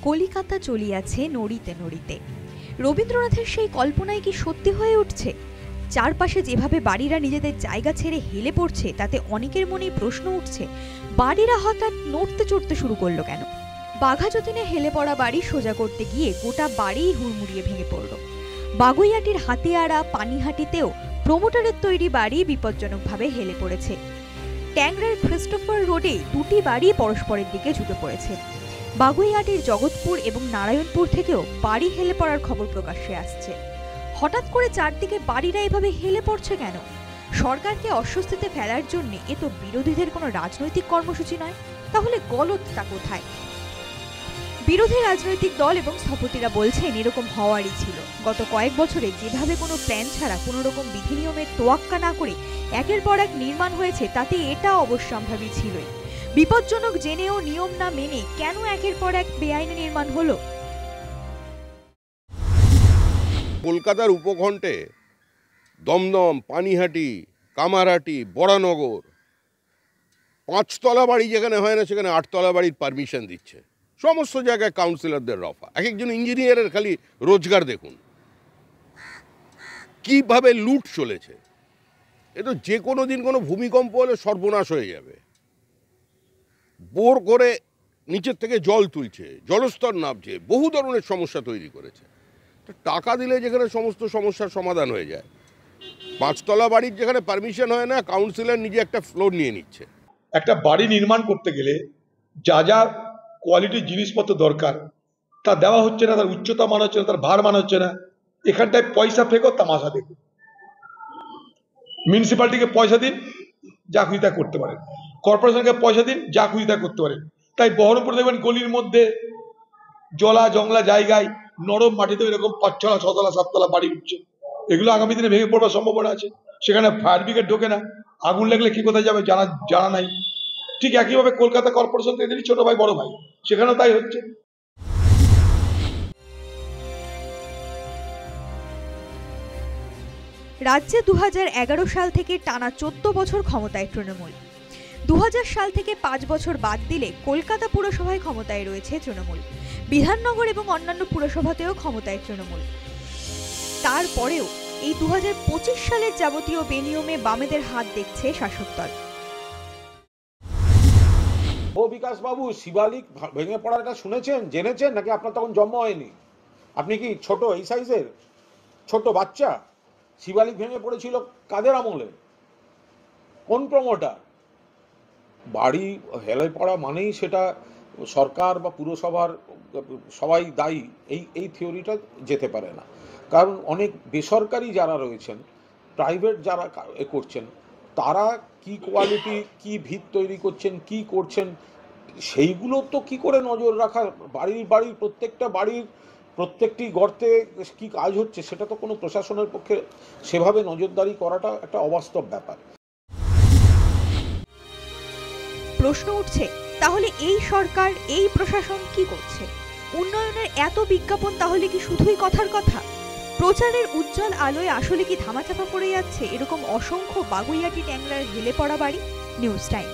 কলিকাতা চলিয়াছে নড়িতে নড়িতে। রবীন্দ্রনাথের সেই কল্পনায় কি সত্যি হয়ে উঠছে? চারপাশে যেভাবে বাড়িরা নিজেদের জায়গা ছেড়ে হেলে পড়ছে, তাতে অনেকের মনেই প্রশ্ন উঠছে, বাড়িরা হঠাৎ নড়তে চড়তে শুরু করলো কেন? বাঘাযতীনে হেলে পড়া বাড়ি সোজা করতে গিয়ে গোটা বাড়িই হুড়মুড়িয়ে ভেঙে পড়ল। বাগুইআটির হাতিয়াড়া পানিহাটিতেও প্রমোটারের তৈরি বাড়ি বিপজ্জনকভাবে হেলে পড়েছে। ট্যাংরার ক্রিস্টোফার রোডে দুটি বাড়ি পরস্পরের দিকে ঝুঁকে পড়েছে। বাগুইআটির জগৎপুর এবং নারায়ণপুর থেকেও বাড়ি হেলে পড়ার খবর প্রকাশ্যে আসছে। হঠাৎ করে চারদিকে বাড়িরা এভাবে হেলে পড়ছে কেন? সরকারকে অস্বস্তিতে ফেলার জন্য এ তো বিরোধীদের কোনো রাজনৈতিক কর্মসূচি নয়, তাহলে গলতটা কোথায়? বিরোধী রাজনৈতিক দল এবং স্থপতিরা বলছেন এরকম হওয়ারই ছিল। গত কয়েক বছরে যেভাবে কোনো প্ল্যান ছাড়া কোনো রকম বিধি নিয়মের তোয়াক্কা না করে একের পর এক নির্মাণ হয়েছে, তাতে এটা অবশ্যম্ভাবী ছিলই। বিপজ্জনক জেনেও নিয়ম না মেনে কেন একের পর এক বেআইনি নির্মাণ হলো? কলকাতার উপকণ্ঠে দমদম, পানিহাটি, কামারহাটি, বরানগর, 5 তলা বাড়ি যেখানে হয় না সেখানে 8 তলা বাড়ির পারমিশন দিচ্ছে। সমস্ত জায়গায় কাউন্সিলরদের রফা। এক একজন ইঞ্জিনিয়ারের খালি রোজগার দেখুন কিভাবে লুট চলেছে। এ তো যে কোনো দিন কোনো ভূমিকম্প হলে সর্বনাশ হয়ে যাবে। বোর করে নিচের থেকে জল তুলছে, জলস্তর নামছে, বহু ধরনের সমস্যা তৈরি করেছে। টাকা দিলে যেখানে সমস্ত সমস্যার সমাধান হয়ে যায়, 5 তলা বাড়ির যেখানে পারমিশন হয় না, কাউন্সিলর নিজে একটা ফ্লোর নিয়ে নিচ্ছে। একটা বাড়ি নির্মাণ করতে গেলে যা যা কোয়ালিটির জিনিসপত্র দরকার তা দেওয়া হচ্ছে না, তার উচ্চতা মানা হচ্ছে না, তার ভার মানা হচ্ছে না। এখানটায় পয়সা ফেকো, তামাশা দেখুন। মিউনিসিপ্যালিটিকে পয়সা দিন, যা খুশি তা করতে পারেন। কর্পোরেশনকে পয়সা দিন, যা খুশি তা করতে পারেন। তাই বহরমপুরে দেখবেন গলির মধ্যে জলা জংলা জায়গায় নরম মাটিতে এরকম 5 তলা 6 তলা 7 তলা বাড়ি উঠছে। এগুলো আগামী দিনে ভেঙে পড়বার সম্ভাবনা আছে। সেখানে ফায়ার ব্রিগেড ঢোকে না, আগুন লাগলে কি কোথায় যাবে জানা নাই। ঠিক একইভাবে কলকাতা কর্পোরেশন তো এদেরই ছোট ভাই বড় ভাই, সেখানেও তাই হচ্ছে। রাজ্যে 2011 সাল থেকে টানা 14 বছর ক্ষমতায় তৃণমূল। 2000 সাল থেকে 5 বছর বাদ দিলে কলকাতা পুরসভায় ক্ষমতায় রয়েছে তৃণমূল। বিধাননগর এবং অন্যান্য পুরসভাতেও ক্ষমতায় তৃণমূল। তারপরেও এই 2025 সালের যাবতীয় বেনিয়মে বামেদের হাত দেখছে শাসক দল। ও বিকাশ বাবু, শিবালিক ভেঙে পড়াটা শুনেছেন, জেনেছেন নাকি? আপনার তখন জন্ম হয়নি। আপনি কি ছোট, এই সাইজের ছোট বাচ্চা? শিবালিক ভেঙে পড়েছিল কাদের আমলে? কোন প্রমোটার? বাড়ি হেলে পড়া মানেই সেটা সরকার বা পুরসভার সবাই দায়ী, এই থিওরিটা যেতে পারে না। কারণ অনেক বেসরকারি যারা রয়েছেন, প্রাইভেট যারা করছেন, তারা কি কোয়ালিটি, কি ভিত তৈরি করছেন, কি করছেন, সেইগুলো তো কি করে নজর রাখা? বাড়ির প্রত্যেকটি গর্তে কি কাজ হচ্ছে সেটা তো কোনো প্রশাসনের পক্ষে সেভাবে নজরদারি করাটা একটা অবাস্তব ব্যাপার। প্রশ্ন উঠছে, তাহলে এই সরকার, এই প্রশাসন কি করছে? উন্নয়নের এত বিজ্ঞাপন তাহলে কি শুধুই কথার কথা? প্রচারের উজ্জ্বল আলোয় আসলে কি ধামাচাপা পড়ে যাচ্ছে এরকম অসংখ্য বাগুইআটি ট্যাংরার হেলে পড়া বাড়ি? News time.